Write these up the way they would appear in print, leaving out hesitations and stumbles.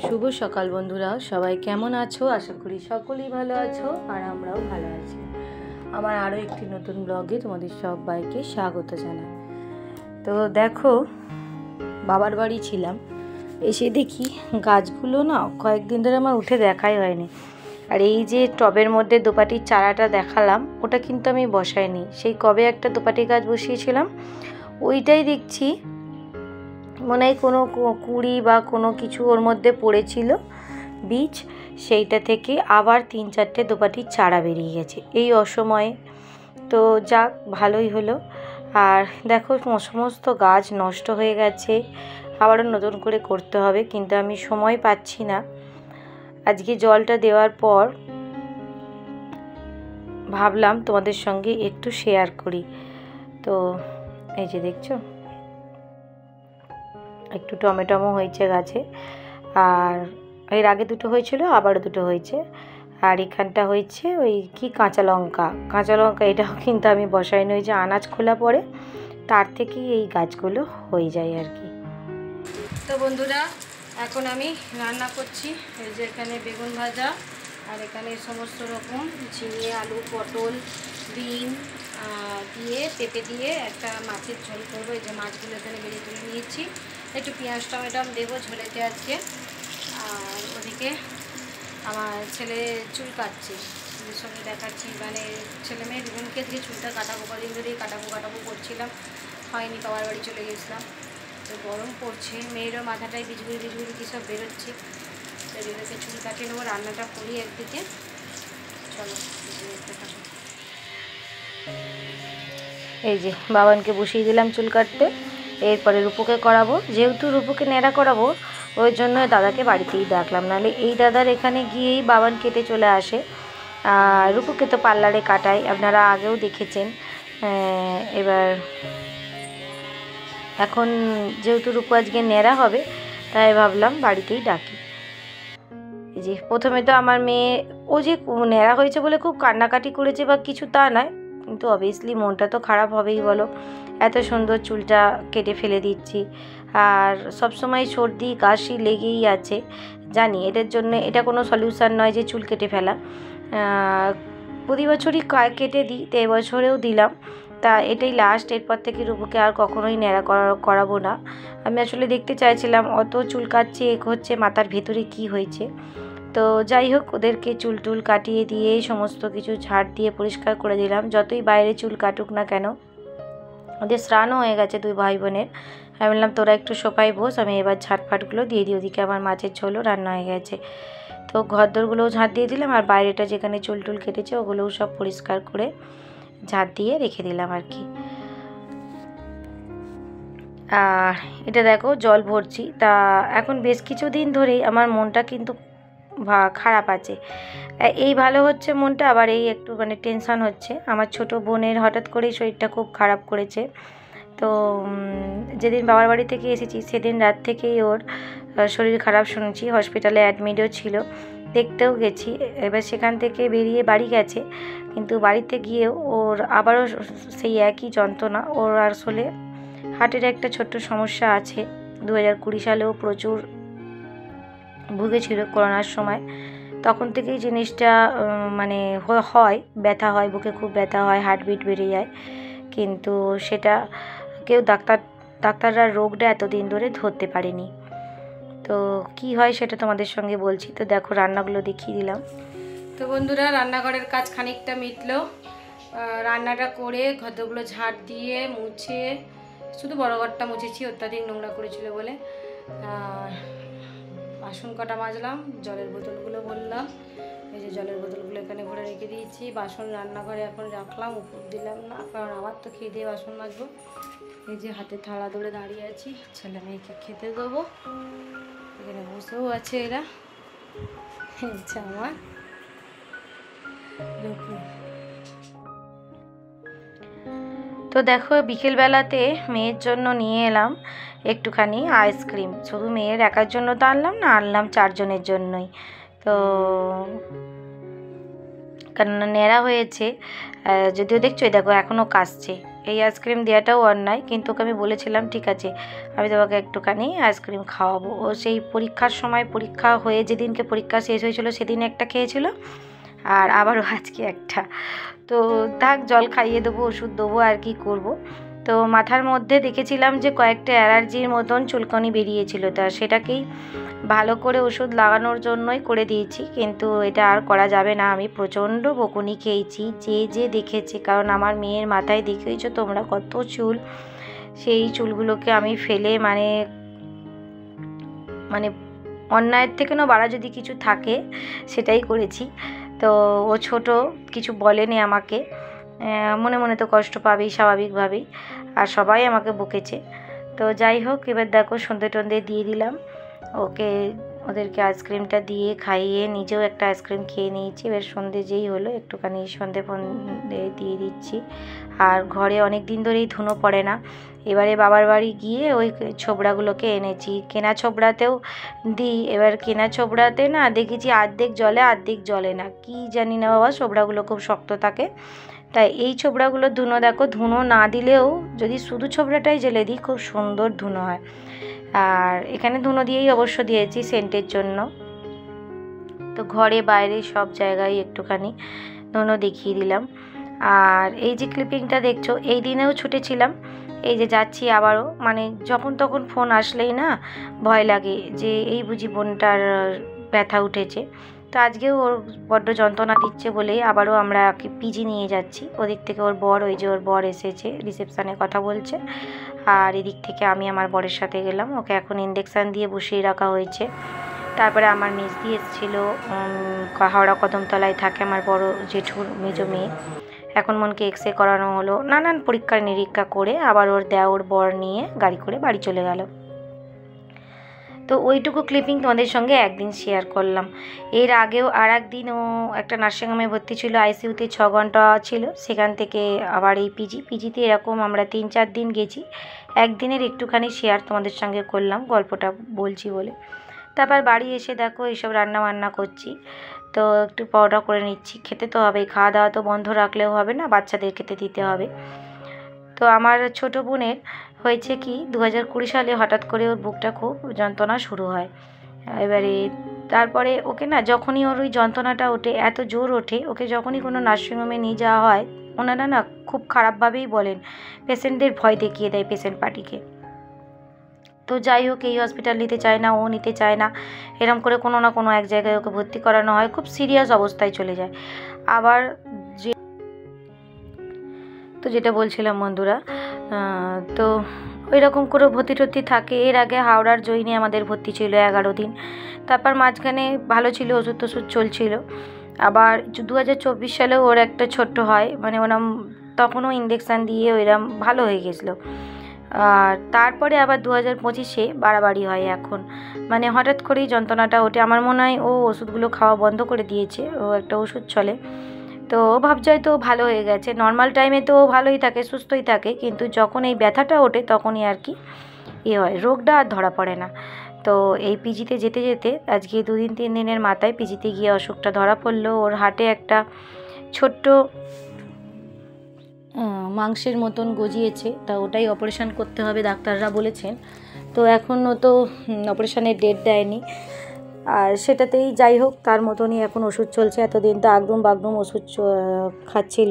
শুভ সকাল বন্ধুরা, সবাই কেমন আছো? আশা করি সকলেই ভালো আছো আর আমরাও ভালো আছি। আমার আরও একটি নতুন ব্লগে তোমাদের সবাইকে স্বাগত জানাই। তো দেখো, বাবার বাড়ি ছিলাম, এসে দেখি গাছগুলো না কয়েকদিন ধরে আমার উঠে দেখাই হয়নি। আর এই যে টবের মধ্যে দোপাটির চারাটা দেখালাম, ওটা কিন্তু আমি বসাইনি। সেই কবে একটা দোপাটি গাছ বসিয়েছিলাম, ওইটাই দেখছি মনে হয় কোনো কুড়ি বা কোনো কিছু ওর মধ্যে পড়েছিল বীজ, সেইটা থেকে আবার 3-4টে দোপাটির চারা বেরিয়ে গেছে এই অসময়ে। তো যাক, ভালোই হলো। আর দেখো, সমস্ত গাছ নষ্ট হয়ে গেছে, আবারও নতুন করে করতে হবে, কিন্তু আমি সময় পাচ্ছি না। আজকে জলটা দেওয়ার পর ভাবলাম তোমাদের সঙ্গে একটু শেয়ার করি। তো এই যে দেখছো, একটু টমেটো হয়েছে গাছে, আর এর আগে দুটো হয়েছিল, আবারও দুটো হয়েছে। আর এখানটা হয়েছে ওই কি কাঁচা লঙ্কা, এটাও কিন্তু আমি বসাইনি, ওই যে আনাজ খোলা পড়ে তার থেকেই এই গাছগুলো হয়ে যায় আর কি। তো বন্ধুরা, এখন আমি রান্না করছি। এই যে এখানে বেগুন ভাজা, আর এখানে সমস্ত রকম ঝিঙে, আলু, পটল, বিন দিয়ে পেঁপে দিয়ে একটা মাছের ঝোল করবো। এই যে মাছগুলো এখানে বেরিয়ে তুলে নিয়েছি, একটু পেঁয়াজ টমেটো দেবো ঝোলেতে আজকে। আর ওদিকে আমার ছেলে চুল কাটছে, ওদের সঙ্গে দেখাচ্ছি, মানে ছেলে মেয়ে দুজনকে দিয়ে চুলটা কাটাবো, কদিন ধরেই কাটাবো করছিলাম, হয়নি, বাবার বাড়ি চলে গেছিলাম। তো গরম পড়ছে, মেয়েরও মাথাটায় বিজগুড়ি কী সব বেরোচ্ছে। তো এদিকে চুল কাটিয়ে নেবো, রান্নাটা করি একদিকে। চলো এই যে বাবানকে বসিয়ে দিলাম চুল কাটতে, এরপরে রূপুকে করাবো। যেহেতু রূপুকে ন্যাড়া করাবো, ওই জন্য দাদাকে বাড়িতেই ডাকলাম, নাহলে এই দাদার এখানে গিয়েই বাবান কেটে চলে আসে। আর রূপুকে তো পার্লারে কাটাই, আপনারা আগেও দেখেছেন। এবার এখন যেহেতু রূপু আজকে ন্যাড়া হবে, তাই ভাবলাম বাড়িতেই ডাকি। এই যে প্রথমে তো আমার মেয়ে, ও যে ন্যাড়া হয়েছে বলে খুব কান্নাকাটি করেছে বা কিছু তা নয়, কিন্তু অবভিয়াসলি মনটা তো খারাপ হবেই বলো, এত সুন্দর চুলটা কেটে ফেলে দিচ্ছি। আর সবসময় সর্দি কাশি লেগেই আছে, জানি এটার জন্য এটা কোনো সলিউশান নয় যে চুল কেটে ফেলা। প্রতি বছরই কেটে দিই, তো এবছরেও দিলাম। তা এটাই লাস্ট, এরপর থেকে রূপুকে আর কখনোই ন্যাড়া করাবো না। আমি আসলে দেখতে চাইছিলাম অত চুল কাটছে, হচ্ছে মাথার ভেতরে কি হয়েছে। তো যাই হোক, ওদেরকে চুল টুল কাটিয়ে দিয়ে সমস্ত কিছু ঝাড় দিয়ে পরিষ্কার করে দিলাম। যতই বাইরে চুল কাটুক না কেন, ওদের স্নানও হয়ে গেছে দুই ভাই বোনের। আমি বললাম তোরা একটু সোফায় বস, আমি এবার ঝাঁটফাটগুলো দিয়ে দিই। ওদিকে আমার মাছের ঝোলও রান্না হয়ে গেছে। তো ঘরদোরগুলোও ঝাঁট দিয়ে দিলাম, আর বাইরেটা যেখানে চুল টুল কেটেছে ওগুলোও সব পরিষ্কার করে ঝাঁট দিয়ে রেখে দিলাম আর কি। আর এটা দেখো জল ভরছি। তা এখন বেশ কিছুদিন ধরেই আমার মনটা কিন্তু খারাপ আছে। এই ভালো হচ্ছে মনটা, আবার এই একটু মানে টেনশান হচ্ছে। আমার ছোট বোনের হঠাৎ করেই শরীরটা খুব খারাপ করেছে। তো যেদিন বাবার বাড়ি থেকে এসেছি সেদিন রাত থেকেই ওর শরীর খারাপ শুনেছি, হসপিটালে অ্যাডমিটও ছিল, দেখতেও গেছি। এবার সেখান থেকে বেরিয়ে বাড়ি গেছে, কিন্তু বাড়িতে গিয়ে ওর আবারও সেই একই যন্ত্রণা। ওর আসলে হার্টের একটা ছোট্ট সমস্যা আছে। 2020 সালেও প্রচুর ভুগেছিল করোনার সময়। তখন থেকেই জিনিসটা মানে হয়, ব্যথা হয়, বুকে খুব ব্যথা হয়, হার্টবিট বেড়ে যায়, কিন্তু সেটা কেউ ডাক্তাররা রোগটা এতদিন ধরে ধরতে পারেনি। তো কি হয় সেটা তোমাদের সঙ্গে বলছি। তো দেখো রান্নাগুলো দেখিয়ে দিলাম। তো বন্ধুরা, রান্নাঘরের কাজ খানিকটা মিটলো। রান্নাটা করে ঘরগুলো ঝাঁট দিয়ে মুছে, শুধু বড় ঘরটা মুছেছি, অত্যাধিক নোংরা করেছিল বলে। বাসন কটা মাজলাম, জলের বোতলগুলো ভরলাম। এই যে জলের বোতলগুলো এখানে ভরে রেখে দিয়েছি। বাসন রান্নাঘরে এখন রাখলাম, উপর দিলাম না, কারণ আবার তো খেয়ে দিয়ে বাসন মাজবো। এই যে হাতে থালা ধরে দাঁড়িয়ে আছি, ছেলে মেয়েকে খেতে দেবো। এখানে বসেও আছে এরা, আমার তো দেখো বিকেলবেলাতে মেয়ের জন্য নিয়ে এলাম একটুখানি আইসক্রিম। শুধু মেয়ের একার জন্য তো আনলাম না, আনলাম 4 জনের জন্যই। তো কেননা ন্যাড়া হয়েছে, যদিও দেখছো দেখো এখনও কাশছে, এই আইসক্রিম দেওয়াটাও অন্যায়, কিন্তু ওকে আমি বলেছিলাম ঠিক আছে আমি তোমাকে একটুখানি আইসক্রিম খাওয়াবো। ও সেই পরীক্ষার সময়, পরীক্ষা হয়ে যেদিনকে পরীক্ষা শেষ হয়েছিল সেদিন একটা খেয়েছিল, আর আবারও আজকে একটা। তো থাক, জল খাইয়ে দেবো, ওষুধ দেবো, আর কি করব। তো মাথার মধ্যে দেখেছিলাম যে কয়েকটা অ্যালার্জির মতন চুলকানি বেরিয়েছিল, তা সেটাকেই ভালো করে ওষুধ লাগানোর জন্যই করে দিয়েছি, কিন্তু এটা আর করা যাবে না। আমি প্রচণ্ড বকুনি খেয়েছি, যে দেখেছে, কারণ আমার মেয়ের মাথায় দেখেইছো তোমরা কত চুল, সেই চুলগুলোকে আমি ফেলে মানে অন্যায়ের থেকে না বাড়া যদি কিছু থাকে সেটাই করেছি। তো ও ছোট, কিছু বলেনি আমাকে, মনে মনে তো কষ্ট পাবেই স্বাভাবিকভাবেই, আর সবাই আমাকে বকেছে। তো যাই হোক, এবার দেখো সন্ধে টন্ধে দিয়ে দিলাম ওদেরকে আইসক্রিমটা দিয়ে খাইয়ে নিজেও একটা আইসক্রিম খেয়ে নিয়েছি। এবার সন্ধে যেই হলো একটুখানি সন্ধে ফন্ধে দিয়ে দিচ্ছি। আর ঘরে অনেক দিন ধরেই ধুনো পড়ে না, এবারে বাবার বাড়ি গিয়ে ওই ছোবড়াগুলোকে এনেছি। কেনা ছোবড়াতেও দিই, এবার কেনা ছোবড়াতে না দেখেছি অর্ধেক জলে অর্ধেক জলে না, কি জানি না বাবা, ছোবড়াগুলো খুব শক্ত থাকে। তাই এই ছোবড়াগুলো ধুনো দেখো, ধুনো না দিলেও যদি শুধু ছোবড়াটাই জেলে দিই খুব সুন্দর ধুনো হয়। আর এখানে ধুনো দিয়েই অবশ্য দিয়েছি সেন্টের জন্য। তো ঘরে বাইরে সব জায়গায় একটুখানি ধুনো দেখিয়ে দিলাম। আর এই যে ক্লিপিংটা দেখছো, এই দিনেও ছুটেছিলাম, এই যে যাচ্ছি আবারও, মানে যখন তখন ফোন আসলেই না ভয় লাগে যে এই বুঝি বোনটার ব্যথা উঠেছে। তো আজকেও ওর বড্ড যন্ত্রণা দিচ্ছে বলেই আবারও আমরা পিজি নিয়ে যাচ্ছি। ওদিক থেকে ওর বর, ওই যে ওর বর এসেছে, রিসেপশানে কথা বলছে, আর এদিক থেকে আমি আমার বরের সাথে গেলাম। ওকে এখন ইঞ্জেকশান দিয়ে বসিয়ে রাখা হয়েছে। তারপরে আমার মেজদি এসেছিলো, হাওড়া কদমতলায় থাকে আমার বড় জেঠুর মেজো মেয়ে। এখন মনকে এক্সরে করানো হলো, নানান পরীক্ষা নিরীক্ষা করে আবার ওর দেওর বর নিয়ে গাড়ি করে বাড়ি চলে গেল। তো ওইটুকু ক্লিপিং তোমাদের সঙ্গে একদিন শেয়ার করলাম। এর আগেও আর একদিন ও একটা নার্সিংহোমে ভর্তি ছিল, আইসিইউতে 6 ঘন্টা ছিল, সেখান থেকে আবার এই পিজিতে এরকম আমরা 3-4 দিন গেছি। একদিনের একটুখানি শেয়ার তোমাদের সঙ্গে করলাম, গল্পটা বলছি বলে। তারপর বাড়ি এসে দেখো এইসব রান্না বান্না করছি, তো একটু পরোটা করে নিচ্ছি। খেতে তো হবেই, খাওয়া দাওয়া তো বন্ধ রাখলেও হবে না, বাচ্চাদের খেতে দিতে হবে। তো আমার ছোট বোনের হয়েছে কি 2020 সালে হঠাৎ করে ওর বুকটা খুব যন্ত্রণা শুরু হয়। এবারে তারপরে ওকে না যখনই ওর ওই যন্ত্রণাটা ওঠে, এত জোর ওঠে, ওকে যখনই কোনো নার্সিংহোমে নিয়ে যাওয়া হয় ওনারা না খুব খারাপভাবেই বলেন, পেশেন্টদের ভয় দেখিয়ে দেয় পেশেন্ট পার্টিকে। তো যাই হোক, এই হসপিটাল নিতে চায় না, ও নিতে চায় না, এরম করে কোনো না কোনো এক জায়গায় ওকে ভর্তি করানো হয়, খুব সিরিয়াস অবস্থায় চলে যায়। আবার যেটা বলছিলাম বন্ধুরা, তো ওই রকম করে ভর্তি টর্তি থাকে। এর আগে হাওড়ার জইনে আমাদের ভর্তি ছিল 11 দিন, তারপর মাঝখানে ভালো ছিল, ওষুধ টষুধ চলছিল। আবার 2024 সালে ওর একটা ছোট্ট হয়, মানে ওরম তখনও ইঞ্জেকশান দিয়ে ওইরম ভালো হয়ে গেছিলো। আর তারপরে আবার 2025-এ বাড়াবাড়ি হয় এখন, মানে হঠাৎ করেই যন্ত্রণাটা ওঠে। আমার মনে হয় ও ওষুধগুলো খাওয়া বন্ধ করে দিয়েছে, ও একটা ওষুধ চলে, তো ও ভাবছে হয়তো ভালো হয়ে গেছে। নর্মাল টাইমে তো ভালোই থাকে, সুস্থই থাকে, কিন্তু যখন এই ব্যথাটা ওঠে তখনই আর কি হয়, রোগটা আর ধরা পড়ে না। তো এই পিজিতে যেতে যেতে আজকে 2-3 দিনের মাথায় পিজিতে গিয়ে অসুখটা ধরা পড়লো। ওর হার্টে একটা ছোট্ট মাংসের মতন গজিয়েছে, তা ওটাই অপারেশান করতে হবে ডাক্তাররা বলেছেন। তো এখনও তো অপারেশানের ডেট দেয়নি, আর সেটাতেই যাই হোক তার মতনই এখন ওষুধ চলছে। এতদিন তো আগডুম বাগডুম ওষুধ খাচ্ছিল।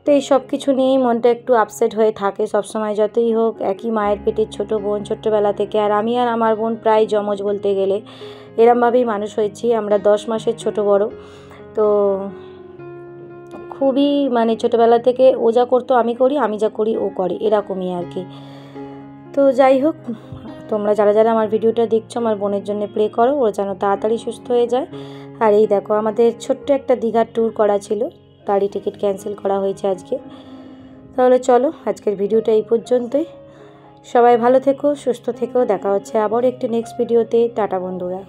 তো এই সব কিছু নিয়েই মনটা একটু আপসেট হয়ে থাকে সবসময়, যতই হোক একই মায়ের পেটের ছোট বোন ছোট্টবেলা থেকে। আর আমি আর আমার বোন প্রায় যমজ বলতে গেলে, এরমভাবেই মানুষ হয়েছি আমরা, 10 মাসের ছোট বড়। তো খুবই মানে ছোটোবেলা থেকে ও যা করতো আমি করি, আমি যা করি ও করে, এরকমই আর কি। তো যাই হোক, তোমরা যারা যারা আমার ভিডিওটা দেখছো আমার বোনের জন্য প্রে করো, ও যেন তাড়াতাড়ি সুস্থ হয়ে যায়। আর এই দেখো আমাদের ছোট্ট একটা দীঘার ট্যুর করা ছিল, তারই টিকিট ক্যান্সেল করা হয়েছে আজকে। তাহলে চলো আজকের ভিডিওটা এই পর্যন্তই। সবাই ভালো থেকো, সুস্থ থেকো, দেখা হচ্ছে আবার একটি নেক্সট ভিডিওতে। টাটা বন্ধুরা।